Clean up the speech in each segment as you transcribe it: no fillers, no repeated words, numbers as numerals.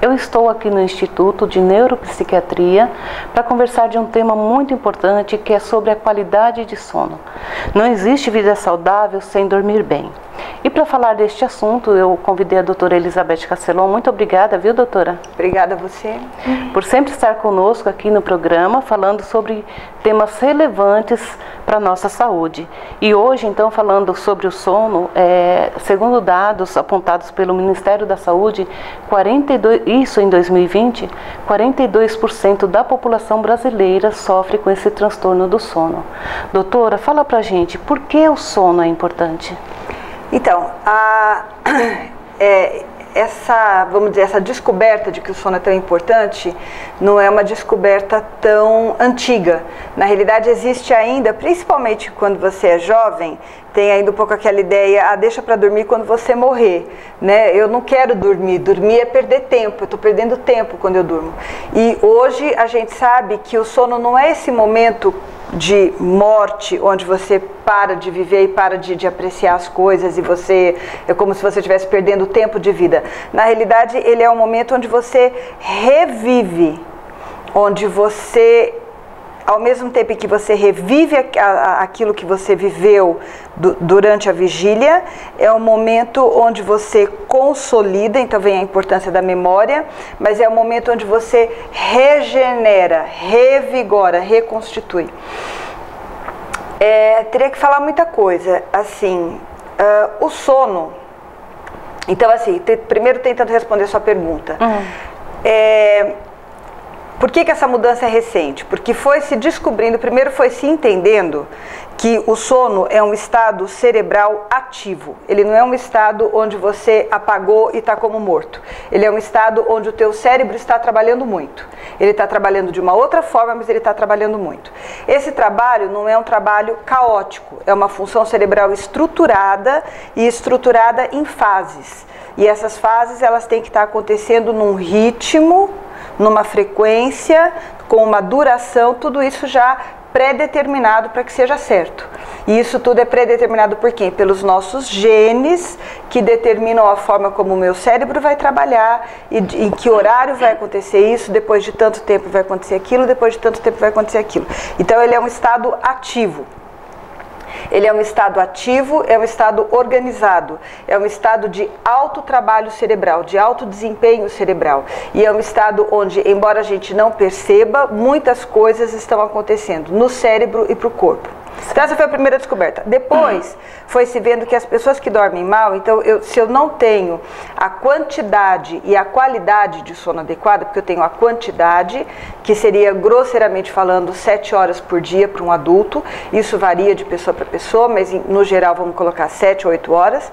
Eu estou aqui no Instituto de Neuropsiquiatria para conversar de um tema muito importante que é sobre a qualidade de sono. Não existe vida saudável sem dormir bem. E para falar deste assunto, eu convidei a doutora Elizabeth Castelon. Muito obrigada, viu, doutora? Obrigada a você. Por sempre estar conosco aqui no programa, falando sobre temas relevantes para a nossa saúde. E hoje, então, falando sobre o sono, segundo dados apontados pelo Ministério da Saúde, isso em 2020, 42% da população brasileira sofre com esse transtorno do sono. Doutora, fala pra gente, por que o sono é importante? Então, essa descoberta de que o sono é tão importante não é uma descoberta tão antiga. Na realidade, existe ainda, principalmente quando você é jovem, tem ainda um pouco aquela ideia, deixa para dormir quando você morrer, né? Eu não quero dormir, dormir é perder tempo, eu estou perdendo tempo quando eu durmo. E hoje a gente sabe que o sono não é esse momento de morte, onde você para de viver e para de apreciar as coisas e é como se você estivesse perdendo tempo de vida. Na realidade, ele é um momento onde você revive, onde você, ao mesmo tempo que você revive aquilo que você viveu durante a vigília, é um momento onde você consolida, então vem a importância da memória, mas é um momento onde você regenera, revigora, reconstitui. Teria que falar muita coisa, assim, o sono, então assim, primeiro tentando responder a sua pergunta, por que essa mudança é recente? Porque foi se descobrindo, primeiro foi se entendendo que o sono é um estado cerebral ativo. Ele não é um estado onde você apagou e está como morto. Ele é um estado onde o teu cérebro está trabalhando muito. Ele está trabalhando de uma outra forma, mas ele está trabalhando muito. Esse trabalho não é um trabalho caótico, é uma função cerebral estruturada e estruturada em fases. E essas fases, elas têm que estar acontecendo num ritmo, numa frequência, com uma duração, tudo isso já pré-determinado para que seja certo. E isso tudo é pré-determinado por quem? Pelos nossos genes, que determinam a forma como o meu cérebro vai trabalhar, e em que horário vai acontecer isso, depois de tanto tempo vai acontecer aquilo, depois de tanto tempo vai acontecer aquilo. Então ele é um estado ativo. Ele é um estado ativo, é um estado organizado, é um estado de alto trabalho cerebral, de alto desempenho cerebral. E é um estado onde, embora a gente não perceba, muitas coisas estão acontecendo no cérebro e para o corpo. Então essa foi a primeira descoberta. Depois foi se vendo que as pessoas que dormem mal, então se eu não tenho a quantidade e a qualidade de sono adequada, porque eu tenho a quantidade, que seria grosseiramente falando 7 horas por dia para um adulto, isso varia de pessoa para pessoa, mas no geral vamos colocar 7 ou 8 horas.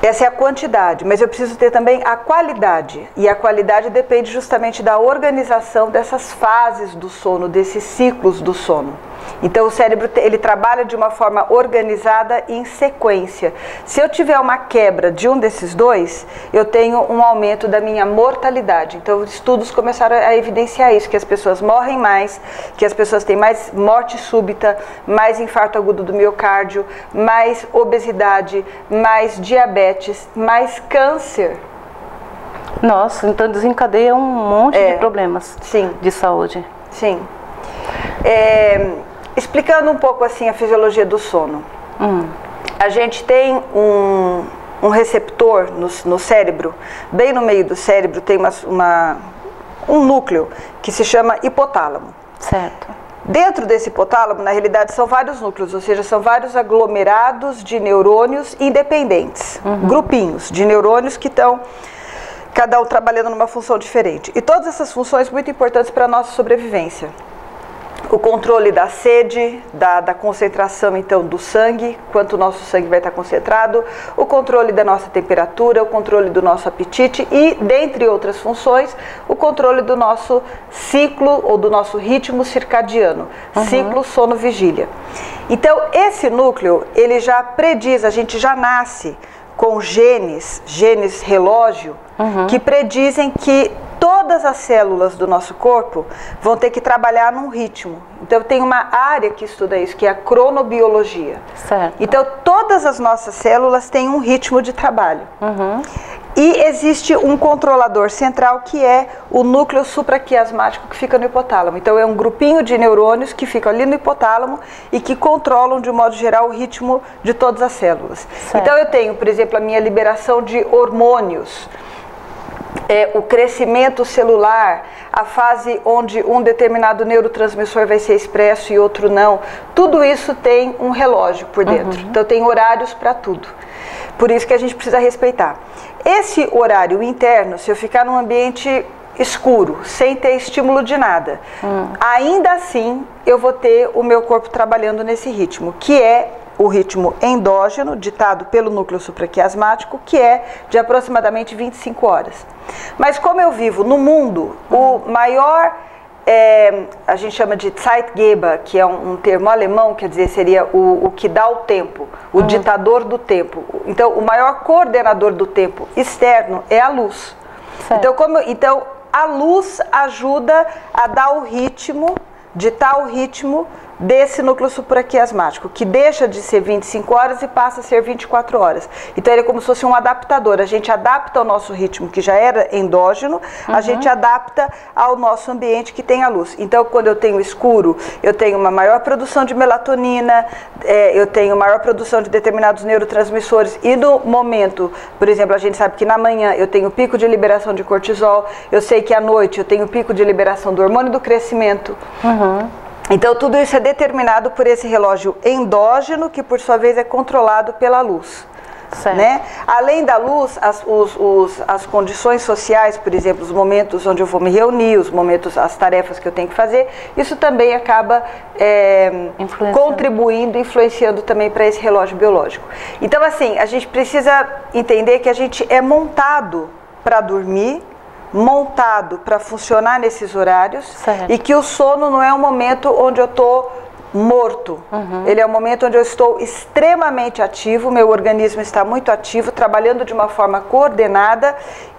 Essa é a quantidade, mas eu preciso ter também a qualidade, e a qualidade depende justamente da organização dessas fases do sono, desses ciclos do sono. Então o cérebro ele trabalha de uma forma organizada em sequência. Se eu tiver uma quebra de um desses dois, eu tenho um aumento da minha mortalidade. Então estudos começaram a evidenciar isso, que as pessoas morrem mais, que as pessoas têm mais morte súbita, mais infarto agudo do miocárdio, mais obesidade, mais diabetes, mais câncer. Nossa, então desencadeia um monte de problemas de saúde. Sim. Explicando um pouco assim a fisiologia do sono. A gente tem um receptor no cérebro, bem no meio do cérebro tem um núcleo que se chama hipotálamo. Certo. Dentro desse hipotálamo, na realidade, são vários núcleos, ou seja, são vários aglomerados de neurônios independentes, grupinhos de neurônios que estão cada um trabalhando numa função diferente. E todas essas funções muito importantes para a nossa sobrevivência. O controle da sede, da concentração então do sangue, quanto o nosso sangue vai estar concentrado, o controle da nossa temperatura, o controle do nosso apetite e, dentre outras funções, o controle do nosso ciclo ou do nosso ritmo circadiano, ciclo sono-vigília. Então esse núcleo, ele já prediz, a gente já nasce com genes relógio, que predizem que todas as células do nosso corpo vão ter que trabalhar num ritmo. Então tem uma área que estuda isso, que é a cronobiologia. Certo. Então todas as nossas células têm um ritmo de trabalho. E existe um controlador central que é o núcleo supraquiasmático que fica no hipotálamo. Então é um grupinho de neurônios que ficam ali no hipotálamo e que controlam de modo geral o ritmo de todas as células. Certo. Então eu tenho, por exemplo, a minha liberação de hormônios, o crescimento celular, a fase onde um determinado neurotransmissor vai ser expresso e outro não. Tudo isso tem um relógio por dentro. Então tem horários para tudo. Por isso que a gente precisa respeitar. Esse horário interno, se eu ficar num ambiente escuro, sem ter estímulo de nada, ainda assim eu vou ter o meu corpo trabalhando nesse ritmo, que é o ritmo endógeno, ditado pelo núcleo supraquiasmático, que é de aproximadamente 25 horas. Mas como eu vivo no mundo, o maior, a gente chama de Zeitgeber, que é um termo alemão, quer dizer, seria o que dá o tempo, o ditador do tempo. Então, o maior coordenador do tempo externo é a luz. Então, a luz ajuda a dar o ritmo, ditar o ritmo desse núcleo supraquiasmático, que deixa de ser 25 horas e passa a ser 24 horas. Então ele é como se fosse um adaptador, a gente adapta ao nosso ritmo, que já era endógeno, a gente adapta ao nosso ambiente que tem a luz. Então quando eu tenho escuro, eu tenho uma maior produção de melatonina, eu tenho maior produção de determinados neurotransmissores, e no momento, por exemplo, a gente sabe que na manhã eu tenho pico de liberação de cortisol, eu sei que à noite eu tenho pico de liberação do hormônio do crescimento. Então tudo isso é determinado por esse relógio endógeno, que por sua vez é controlado pela luz. Né? Além da luz, as condições sociais, por exemplo, os momentos onde eu vou me reunir, os momentos, as tarefas que eu tenho que fazer, isso também acaba contribuindo, influenciando também para esse relógio biológico. Então assim, a gente precisa entender que a gente é montado para dormir, montado para funcionar nesses horários, e que o sono não é um momento onde eu estou morto. Ele é um momento onde eu estou extremamente ativo, meu organismo está muito ativo, trabalhando de uma forma coordenada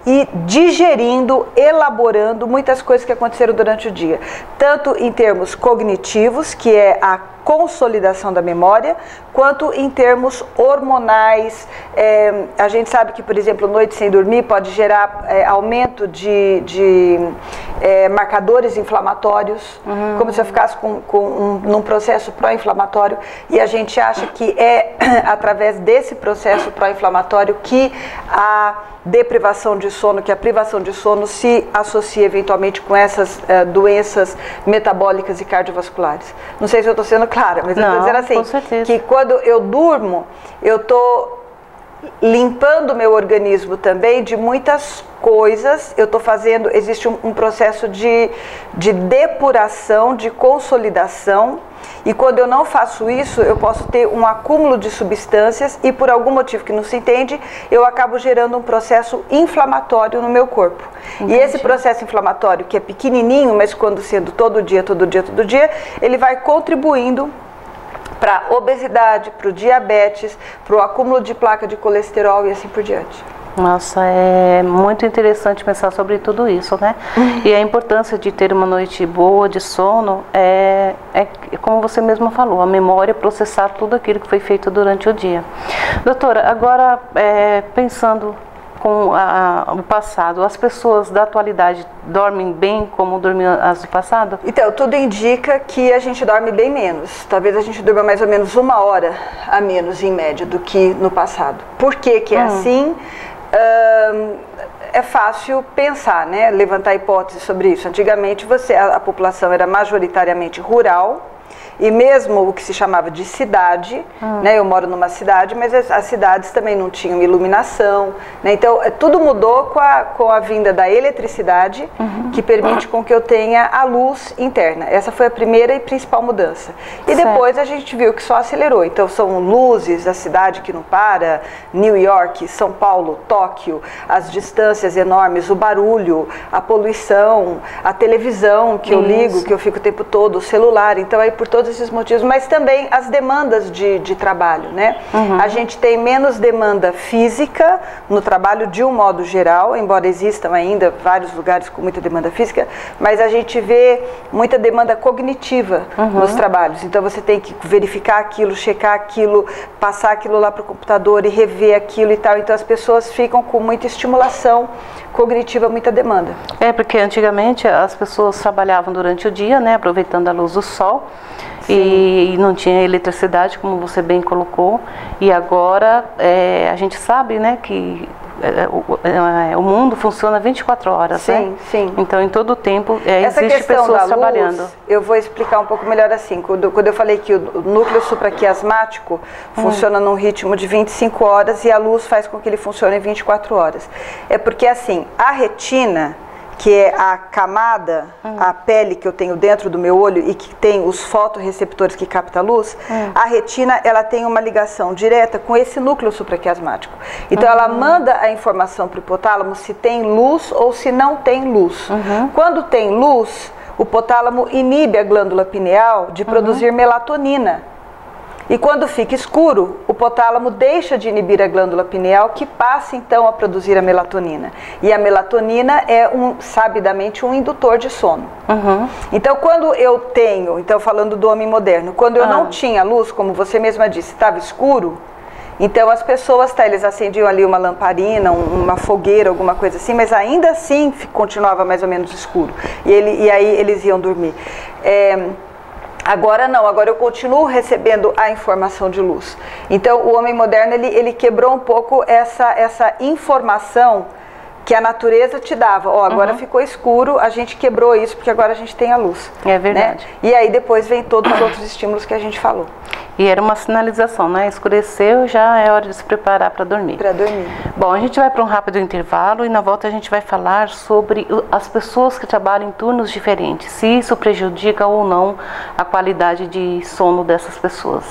e digerindo, elaborando muitas coisas que aconteceram durante o dia, tanto em termos cognitivos, que é a consolidação da memória, quanto em termos hormonais. A gente sabe que, por exemplo, noite sem dormir pode gerar aumento de marcadores inflamatórios, como se eu ficasse num processo pró-inflamatório, e a gente acha que é através desse processo pró-inflamatório que a deprivação de sono, que a privação de sono se associa eventualmente com essas doenças metabólicas e cardiovasculares. Não sei se eu estou sendo clara, mas eu estou dizendo assim, que quando eu durmo, eu estou limpando o meu organismo também de muitas coisas, eu estou fazendo, existe um processo de depuração, de consolidação, e quando eu não faço isso, eu posso ter um acúmulo de substâncias e por algum motivo que não se entende, eu acabo gerando um processo inflamatório no meu corpo. Entendi. E esse processo inflamatório, que é pequenininho, mas quando sendo todo dia, ele vai contribuindo para a obesidade, para o diabetes, para o acúmulo de placa de colesterol e assim por diante. Nossa, é muito interessante pensar sobre tudo isso, né? E a importância de ter uma noite boa de sono é como você mesma falou, a memória, processar tudo aquilo que foi feito durante o dia. Doutora, agora pensando com o passado, as pessoas da atualidade dormem bem como dormiam as do passado? Então, tudo indica que a gente dorme bem menos. Talvez a gente durma mais ou menos 1 hora a menos, em média, do que no passado. Por que que é assim? É fácil pensar, né? Levantar hipóteses sobre isso. Antigamente a população era majoritariamente rural, e mesmo o que se chamava de cidade, né? Eu moro numa cidade, mas as cidades também não tinham iluminação, né? Então tudo mudou com a vinda da eletricidade, que permite com que eu tenha a luz interna. Essa foi a primeira e principal mudança. E depois a gente viu que só acelerou. Então são luzes, a cidade que não para, New York, São Paulo, Tóquio, as distâncias enormes, o barulho, a poluição, a televisão que eu ligo, que eu fico o tempo todo, o celular. Então aí por todos todos esses motivos, mas também as demandas de trabalho, né? A gente tem menos demanda física no trabalho de um modo geral, embora existam ainda vários lugares com muita demanda física, mas a gente vê muita demanda cognitiva nos trabalhos. Então você tem que verificar aquilo, checar aquilo, passar aquilo lá para o computador e rever aquilo e tal. Então as pessoas ficam com muita estimulação cognitiva, muita demanda. Porque antigamente as pessoas trabalhavam durante o dia, né, aproveitando a luz do sol, e não tinha eletricidade, como você bem colocou, e agora a gente sabe, né, que o mundo funciona 24 horas, sim, né? Sim. Então, em todo o tempo, essa existe pessoas da trabalhando. Luz, eu vou explicar um pouco melhor assim. Quando eu falei que o núcleo supraquiasmático funciona num ritmo de 25 horas e a luz faz com que ele funcione em 24 horas. É porque, assim, a retina, que é a camada, a pele que eu tenho dentro do meu olho e que tem os fotorreceptores que captam a luz, a retina, ela tem uma ligação direta com esse núcleo supraquiasmático. Então ela manda a informação para o hipotálamo se tem luz ou se não tem luz. Quando tem luz, o hipotálamo inibe a glândula pineal de produzir melatonina. E quando fica escuro, o hipotálamo deixa de inibir a glândula pineal, que passa então a produzir a melatonina. E a melatonina é, sabidamente, um indutor de sono. Então, quando eu tenho, então falando do homem moderno, quando eu não tinha luz, como você mesma disse, estava escuro, então as pessoas, eles acendiam ali uma lamparina, uma fogueira, alguma coisa assim, mas ainda assim continuava mais ou menos escuro. E aí eles iam dormir. Agora não, agora eu continuo recebendo a informação de luz. Então o homem moderno, ele quebrou um pouco essa informação que a natureza te dava. Agora ficou escuro, a gente quebrou isso porque agora a gente tem a luz. É verdade. Né? E aí depois vem todos os outros estímulos que a gente falou. E era uma sinalização, né? Escureceu, já é hora de se preparar para dormir. Para dormir. Bom, a gente vai para um rápido intervalo e na volta a gente vai falar sobre as pessoas que trabalham em turnos diferentes, se isso prejudica ou não a qualidade de sono dessas pessoas.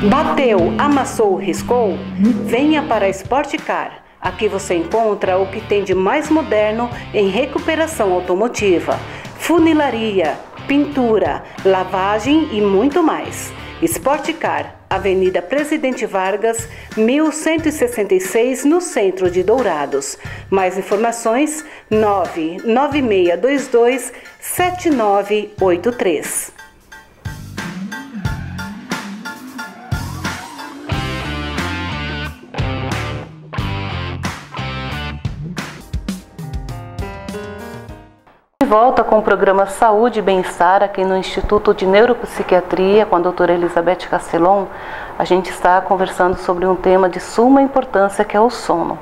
Bateu, amassou, riscou? Venha para a Sportcar. Aqui você encontra o que tem de mais moderno em recuperação automotiva, funilaria, pintura, lavagem e muito mais. Sportcar, Avenida Presidente Vargas, 1166, no centro de Dourados. Mais informações, 99622-7983. De volta com o programa Saúde e Bem-Estar aqui no Instituto de Neuropsiquiatria com a doutora Elizabeth Castelon. A gente está conversando sobre um tema de suma importância, que é o sono.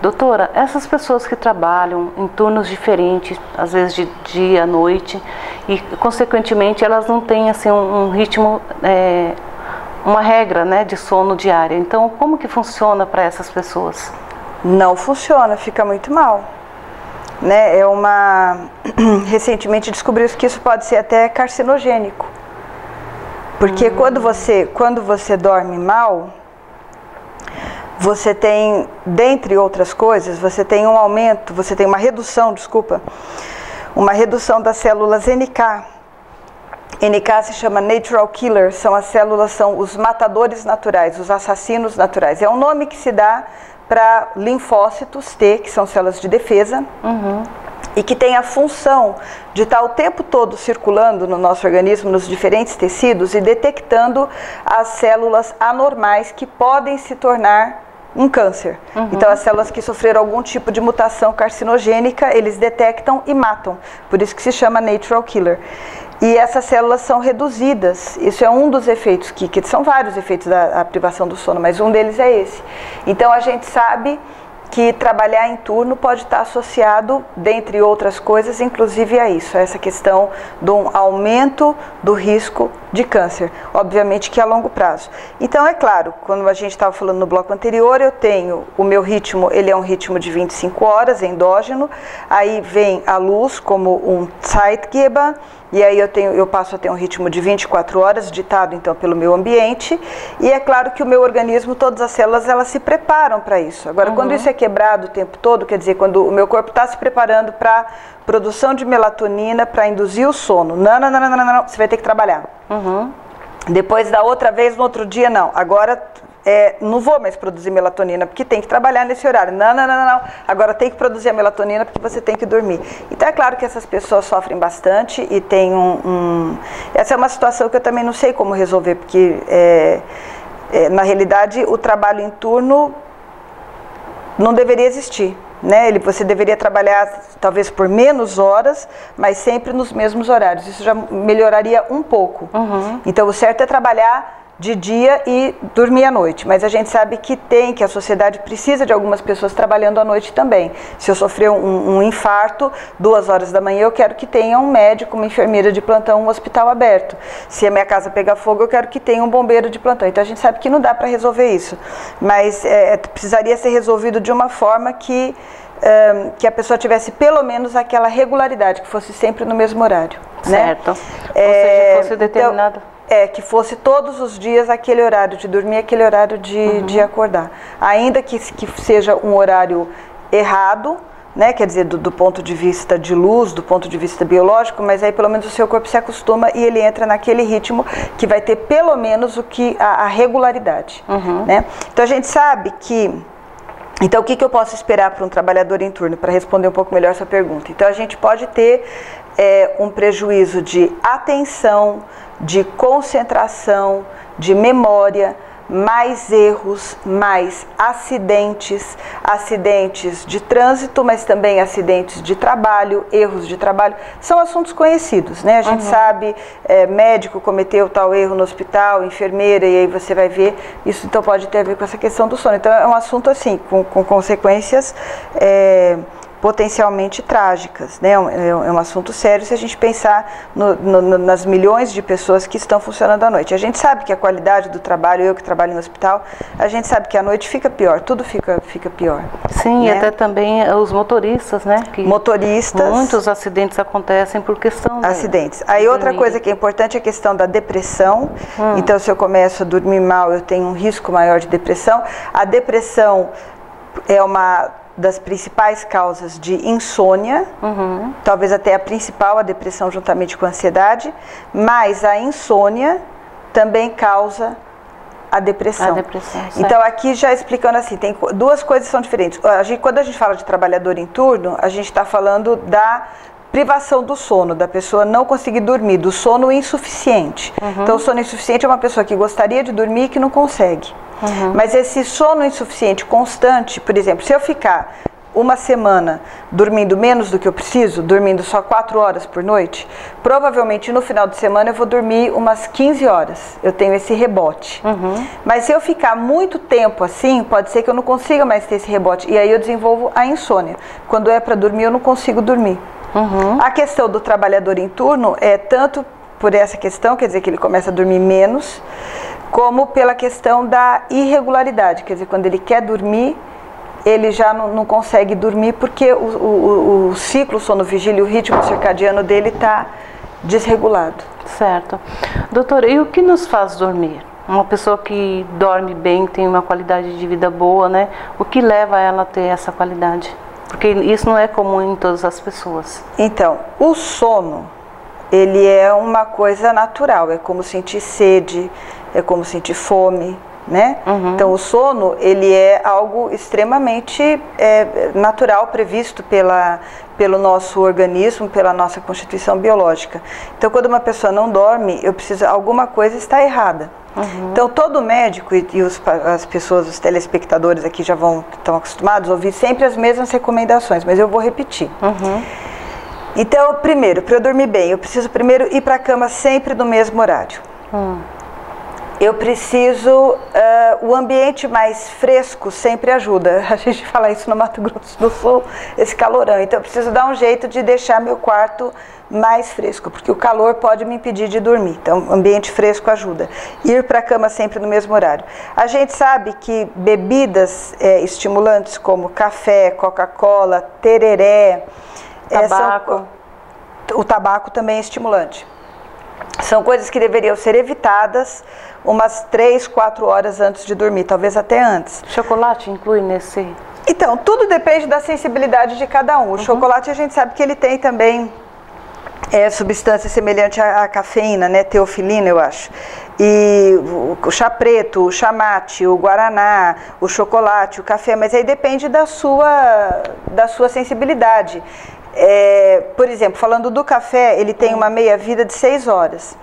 Doutora, essas pessoas que trabalham em turnos diferentes, às vezes de dia à noite, e consequentemente elas não têm assim um ritmo, uma regra, né, de sono diária. Então, como que funciona para essas pessoas? Não funciona, fica muito mal. Né, recentemente descobriu-se que isso pode ser até carcinogênico, porque quando você dorme mal, você tem, dentre outras coisas, você tem um aumento, você tem uma redução das células NK. NK se chama Natural Killer, são os matadores naturais, os assassinos naturais. É um nome que se dá para linfócitos T, que são células de defesa, e que tem a função de estar o tempo todo circulando no nosso organismo, nos diferentes tecidos, e detectando as células anormais que podem se tornar um câncer. Então, as células que sofreram algum tipo de mutação carcinogênica, eles detectam e matam. Por isso que se chama Natural Killer. E essas células são reduzidas. Isso é um dos efeitos, que são vários efeitos da privação do sono, mas um deles é esse. Então a gente sabe que trabalhar em turno pode estar associado, dentre outras coisas, inclusive a isso, a essa questão do aumento do risco de câncer, obviamente que a longo prazo. Então é claro, quando a gente estava falando no bloco anterior, eu tenho o meu ritmo, ele é um ritmo de 25 horas endógeno, aí vem a luz como um Zeitgeber, e aí eu passo a ter um ritmo de 24 horas, ditado então pelo meu ambiente, e é claro que o meu organismo, todas as células, elas se preparam para isso. Agora, quando isso é quebrado o tempo todo, quer dizer, quando o meu corpo está se preparando para produção de melatonina, para induzir o sono, não, você vai ter que trabalhar. Depois da outra vez, no outro dia, não. Agora, não vou mais produzir melatonina, porque tem que trabalhar nesse horário. Não. Agora tem que produzir a melatonina, porque você tem que dormir. Então, é claro que essas pessoas sofrem bastante e tem Essa é uma situação que eu também não sei como resolver, porque, na realidade, o trabalho em turno não deveria existir. Né? Você deveria trabalhar talvez por menos horas, mas sempre nos mesmos horários. Isso já melhoraria um pouco. Então, o certo é trabalhar de dia e dormir à noite, mas a gente sabe que a sociedade precisa de algumas pessoas trabalhando à noite também. Se eu sofrer um infarto, 2 horas da manhã, eu quero que tenha um médico, uma enfermeira de plantão, um hospital aberto. Se a minha casa pegar fogo, eu quero que tenha um bombeiro de plantão. Então a gente sabe que não dá para resolver isso, mas precisaria ser resolvido de uma forma que a pessoa tivesse pelo menos aquela regularidade, que fosse sempre no mesmo horário. Certo. Né? Ou seja, fosse determinado. Que fosse todos os dias aquele horário de dormir, aquele horário de acordar. Ainda que seja um horário errado, né? Quer dizer, do ponto de vista de luz, do ponto de vista biológico, mas aí pelo menos o seu corpo se acostuma e ele entra naquele ritmo que vai ter pelo menos a regularidade. Né? Então a gente sabe que... Então, o que eu posso esperar para um trabalhador em turno, para responder um pouco melhor essa pergunta? Então, a gente pode ter um prejuízo de atenção, de concentração, de memória, mais erros, mais acidentes de trânsito, mas também acidentes de trabalho, erros de trabalho, são assuntos conhecidos, né? A gente sabe, médico cometeu tal erro no hospital, enfermeira, e aí você vai ver, isso então pode ter a ver com essa questão do sono. Então é um assunto assim, com consequências potencialmente trágicas, né? É um assunto sério se a gente pensar nas milhões de pessoas que estão funcionando à noite. A gente sabe que a qualidade do trabalho, eu que trabalho no hospital, a gente sabe que à noite fica pior, tudo fica pior. Sim, né? E até também os motoristas, né? Muitos acidentes acontecem por questão de acidentes. Aí outra coisa que é importante é a questão da depressão. Então, se eu começo a dormir mal, eu tenho um risco maior de depressão. A depressão é uma das principais causas de insônia, talvez até a principal, a depressão juntamente com a ansiedade, mas a insônia também causa a depressão. Então, aqui já explicando assim, tem duas coisas que são diferentes. Quando a gente fala de trabalhador em turno, a gente está falando da privação do sono, da pessoa não conseguir dormir, do sono insuficiente. Então, o sono insuficiente é uma pessoa que gostaria de dormir e que não consegue. Mas esse sono insuficiente constante, por exemplo, se eu ficar uma semana dormindo menos do que eu preciso, dormindo só 4 horas por noite, provavelmente no final de semana eu vou dormir umas 15 horas. Eu tenho esse rebote. Mas se eu ficar muito tempo assim, pode ser que eu não consiga mais ter esse rebote. E aí eu desenvolvo a insônia. Quando é para dormir, eu não consigo dormir. A questão do trabalhador em turno é tanto por essa questão, quer dizer que ele começa a dormir menos, como pela questão da irregularidade, quer dizer, quando ele quer dormir, ele já não consegue dormir porque o ciclo sono-vigília, o ritmo circadiano dele está desregulado. Certo. Doutora, e o que nos faz dormir? Uma pessoa que dorme bem, tem uma qualidade de vida boa, né? O que leva ela a ter essa qualidade? Porque isso não é comum em todas as pessoas. Então, o sono, ele é uma coisa natural, é como sentir sede, é como sentir fome, né? Então, o sono, ele é algo extremamente natural, previsto pelo nosso organismo, pela nossa constituição biológica. Então, quando uma pessoa não dorme, alguma coisa está errada. Então, todo médico e as pessoas, os telespectadores aqui já estão acostumados a ouvir sempre as mesmas recomendações, mas eu vou repetir. Então, primeiro, para eu dormir bem, eu preciso primeiro ir para a cama sempre no mesmo horário. Eu preciso, o ambiente mais fresco sempre ajuda. A gente fala isso no Mato Grosso do Sul, esse calorão. Então eu preciso dar um jeito de deixar meu quarto mais fresco, porque o calor pode me impedir de dormir. Então, ambiente fresco ajuda. Ir para a cama sempre no mesmo horário. A gente sabe que bebidas estimulantes como café, Coca-Cola, tereré, tabaco. o tabaco também é estimulante. São coisas que deveriam ser evitadas umas 3, 4 horas antes de dormir, talvez até antes. Chocolate inclui nesse? Então, tudo depende da sensibilidade de cada um. O chocolate a gente sabe que ele tem também substância semelhante à cafeína, né? Teofilina, eu acho. E o chá preto, o chá mate, o guaraná, o chocolate, o café, mas aí depende da sua sensibilidade. Por exemplo, falando do café, ele tem uma meia-vida de 6 horas.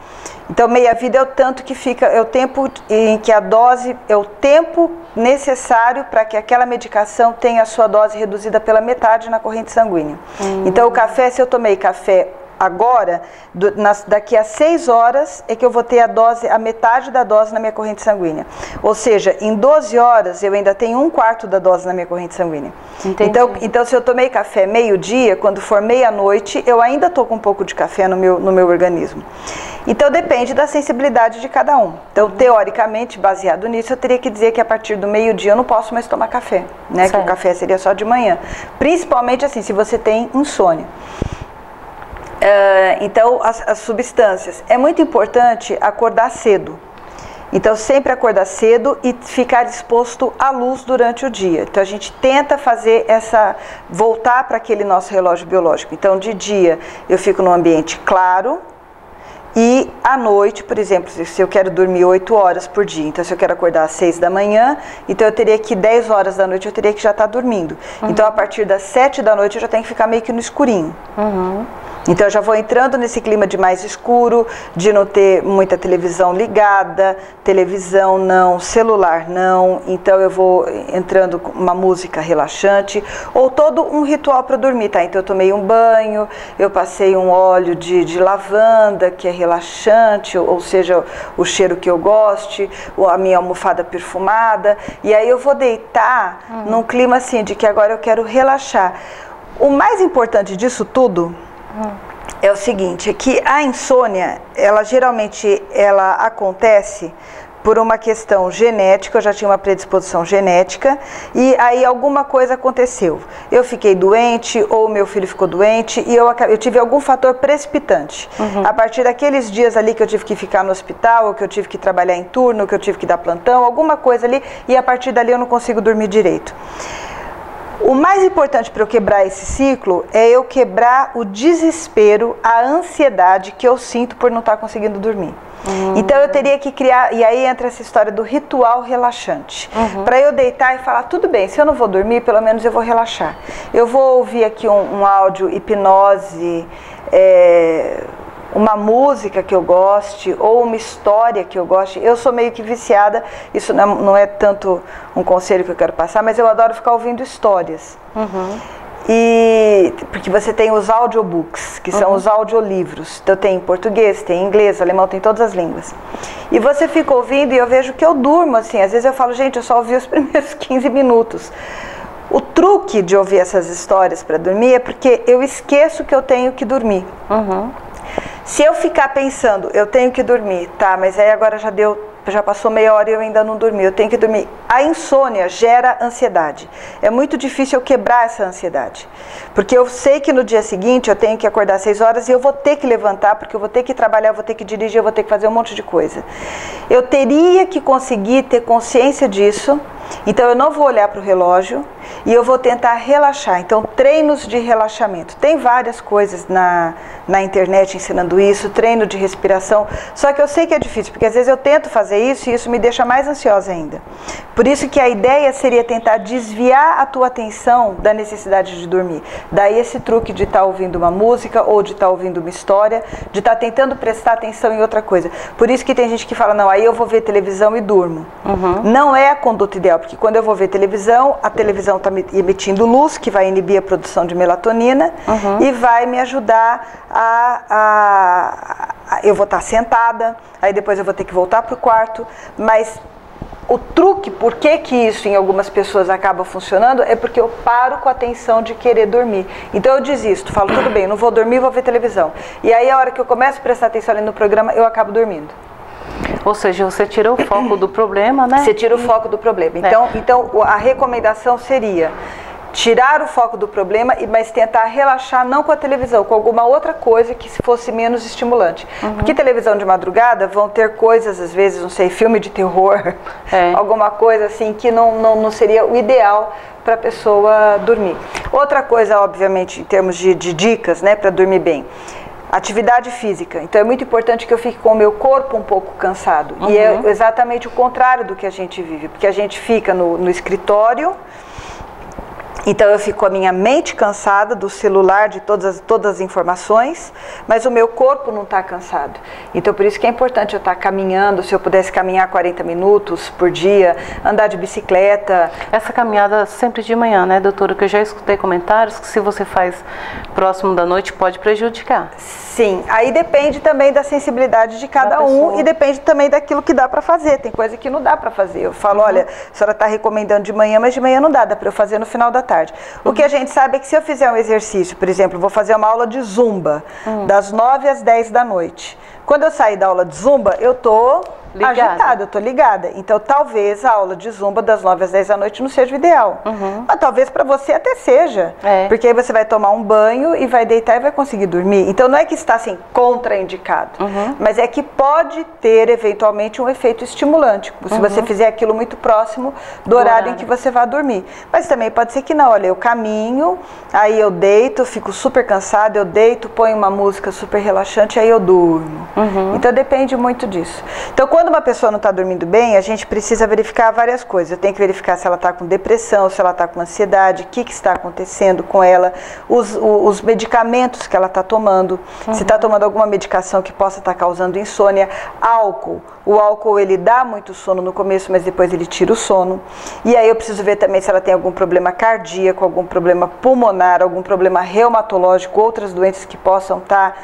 Então, meia-vida é o tanto que fica, é o tempo em que a dose, é o tempo necessário para que aquela medicação tenha a sua dose reduzida pela metade na corrente sanguínea. Então, o café, se eu tomei café agora, daqui a 6 horas é que eu vou ter a metade da dose na minha corrente sanguínea. Ou seja, em 12 horas eu ainda tenho 1/4 da dose na minha corrente sanguínea. Então, se eu tomei café meio-dia, quando for meia-noite, eu ainda estou com um pouco de café no meu organismo. Então, depende da sensibilidade de cada um. Então, teoricamente, baseado nisso, eu teria que dizer que a partir do meio-dia eu não posso mais tomar café, né? Que o café seria só de manhã. Principalmente assim, se você tem insônia. Então, as substâncias. É muito importante acordar cedo. Então, sempre acordar cedo e ficar exposto à luz durante o dia. Então, a gente tenta fazer voltar para aquele nosso relógio biológico. Então, de dia, eu fico num ambiente claro. E à noite, por exemplo, se eu quero dormir 8 horas por dia, então se eu quero acordar às 6 da manhã, então eu teria que 10 horas da noite eu teria que já estar dormindo. Então, a partir das 7 da noite eu já tenho que ficar meio que no escurinho. Então, eu já vou entrando nesse clima de mais escuro, de não ter muita televisão ligada, televisão não, celular não. Então, eu vou entrando com uma música relaxante ou todo um ritual para dormir, tá? Então, eu tomei um banho, eu passei um óleo de lavanda, que é relaxante, ou seja, o cheiro que eu goste, ou a minha almofada perfumada. E aí, eu vou deitar num clima assim, de que agora eu quero relaxar. O mais importante disso tudo é o seguinte, é que a insônia, ela geralmente acontece por uma questão genética. Eu já tinha uma predisposição genética e aí alguma coisa aconteceu. Eu fiquei doente ou meu filho ficou doente e eu tive algum fator precipitante. A partir daqueles dias ali que eu tive que ficar no hospital, ou que eu tive que trabalhar em turno, que eu tive que dar plantão, alguma coisa ali, e a partir dali eu não consigo dormir direito. O mais importante para eu quebrar esse ciclo é eu quebrar o desespero, a ansiedade que eu sinto por não estar conseguindo dormir. Então eu teria que criar, e aí entra essa história do ritual relaxante. Para eu deitar e falar, tudo bem, se eu não vou dormir, pelo menos eu vou relaxar. Eu vou ouvir aqui um áudio hipnose, uma música que eu goste ou uma história que eu goste. Eu sou meio que viciada, isso não é tanto um conselho que eu quero passar, mas eu adoro ficar ouvindo histórias. Porque você tem os audiobooks, que são os audiolivros. Então tem em português, tem em inglês, alemão, tem todas as línguas. E você fica ouvindo e eu vejo que eu durmo assim. Às vezes eu falo, gente, eu só ouvi os primeiros 15 minutos. O truque de ouvir essas histórias para dormir é porque eu esqueço que eu tenho que dormir. Se eu ficar pensando, eu tenho que dormir, tá, mas aí agora já passou meia hora e eu ainda não dormi, eu tenho que dormir. A insônia gera ansiedade. É muito difícil eu quebrar essa ansiedade. Porque eu sei que no dia seguinte eu tenho que acordar às 6 horas e eu vou ter que levantar, porque eu vou ter que trabalhar, eu vou ter que dirigir, eu vou ter que fazer um monte de coisa. Eu teria que conseguir ter consciência disso, então eu não vou olhar para o relógio e eu vou tentar relaxar. Então, treinos de relaxamento. Tem várias coisas na internet ensinando isso, treino de respiração, só que eu sei que é difícil, porque às vezes eu tento fazer isso e isso me deixa mais ansiosa ainda. Por isso que a ideia seria tentar desviar a tua atenção da necessidade de dormir. Daí esse truque de estar ouvindo uma música ou de estar ouvindo uma história, de estar tentando prestar atenção em outra coisa. Por isso que tem gente que fala, não, aí eu vou ver televisão e durmo. Não é a conduta ideal, porque quando eu vou ver televisão, a televisão está emitindo luz, que vai inibir a produção de melatonina e vai me ajudar eu vou estar sentada, aí depois eu vou ter que voltar para o quarto, mas o truque, por que isso em algumas pessoas acaba funcionando, é porque eu paro com a atenção de querer dormir. Então eu desisto, falo, tudo bem, não vou dormir, vou ver televisão. E aí a hora que eu começo a prestar atenção ali no programa, eu acabo dormindo. Ou seja, você tira o foco do problema, né? Você tira o foco do problema. Então a recomendação seria tirar o foco do problema, mas tentar relaxar não com a televisão, com alguma outra coisa que fosse menos estimulante. Porque televisão de madrugada vão ter coisas, às vezes, não sei, filme de terror, alguma coisa assim que não seria o ideal para a pessoa dormir. Outra coisa, obviamente, em termos de dicas, né, para dormir bem. Atividade física. Então é muito importante que eu fique com o meu corpo um pouco cansado. E é exatamente o contrário do que a gente vive, porque a gente fica no escritório, então eu fico com a minha mente cansada do celular, de todas as informações, mas o meu corpo não está cansado. Então por isso que é importante eu estar caminhando, se eu pudesse caminhar 40 minutos por dia, andar de bicicleta. Essa caminhada sempre de manhã, né, doutora? Que eu já escutei comentários que se você faz próximo da noite pode prejudicar. Sim, aí depende também da sensibilidade de cada um e depende também daquilo que dá para fazer. Tem coisa que não dá para fazer. Eu falo, olha, a senhora está recomendando de manhã, mas de manhã não dá para eu fazer no final da tarde. O que a gente sabe é que se eu fizer um exercício, por exemplo, vou fazer uma aula de zumba, das 9 às 10 da noite. Quando eu sair da aula de zumba, eu tô agitada, eu tô ligada. Então, talvez a aula de zumba das 9 às 10 da noite não seja o ideal. Mas talvez para você até seja. Porque aí você vai tomar um banho e vai deitar e vai conseguir dormir. Então, não é que está assim contraindicado, mas é que pode ter eventualmente um efeito estimulante, se você fizer aquilo muito próximo do horário em que você vai dormir. Mas também pode ser que não. Olha, eu caminho, aí eu deito, fico super cansada, eu deito, ponho uma música super relaxante, aí eu durmo. Então depende muito disso. Então quando uma pessoa não está dormindo bem, a gente precisa verificar várias coisas. Eu tenho que verificar se ela está com depressão, se ela está com ansiedade, o que está acontecendo com ela, os medicamentos que ela está tomando, se está tomando alguma medicação que possa estar causando insônia. Álcool. O álcool, ele dá muito sono no começo, mas depois ele tira o sono. E aí eu preciso ver também se ela tem algum problema cardíaco, algum problema pulmonar, algum problema reumatológico, outras doenças que possam estar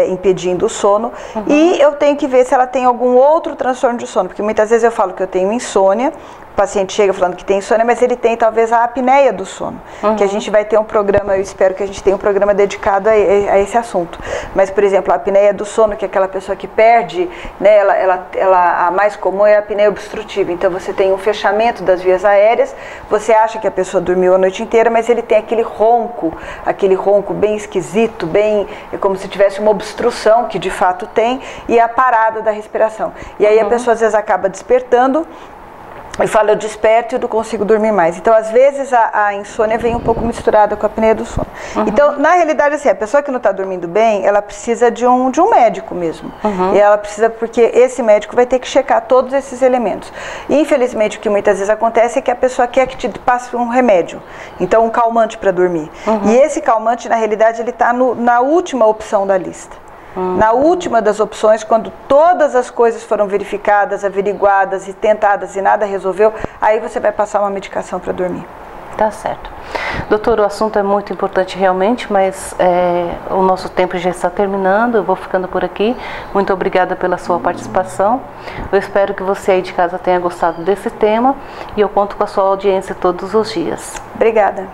impedindo o sono. E eu tenho que ver se ela tem algum outro transtorno de sono, porque muitas vezes eu falo que eu tenho insônia, o paciente chega falando que tem insônia, mas ele tem talvez a apneia do sono, que a gente vai ter um programa, eu espero que a gente tenha um programa dedicado a esse assunto. Mas, por exemplo, a apneia do sono, que é aquela pessoa que perde, né, a mais comum é a apneia obstrutiva. Então você tem um fechamento das vias aéreas, você acha que a pessoa dormiu a noite inteira, mas ele tem aquele ronco bem esquisito, bem como se tivesse uma obstrução, que de fato tem, e a parada da respiração. E aí a pessoa às vezes acaba despertando e fala, eu desperto e não consigo dormir mais. Então, às vezes, a insônia vem um pouco misturada com a apneia do sono. Então, na realidade, assim, a pessoa que não está dormindo bem, ela precisa de um médico mesmo. E ela precisa, porque esse médico vai ter que checar todos esses elementos. E, infelizmente, o que muitas vezes acontece é que a pessoa quer que te passe um remédio. Então, um calmante para dormir. E esse calmante, na realidade, ele está na última opção da lista. Na última das opções, quando todas as coisas foram verificadas, averiguadas e tentadas e nada resolveu, aí você vai passar uma medicação para dormir. Tá certo. Doutor, o assunto é muito importante realmente, mas o nosso tempo já está terminando, eu vou ficando por aqui. Muito obrigada pela sua participação. Eu espero que você aí de casa tenha gostado desse tema e eu conto com a sua audiência todos os dias. Obrigada.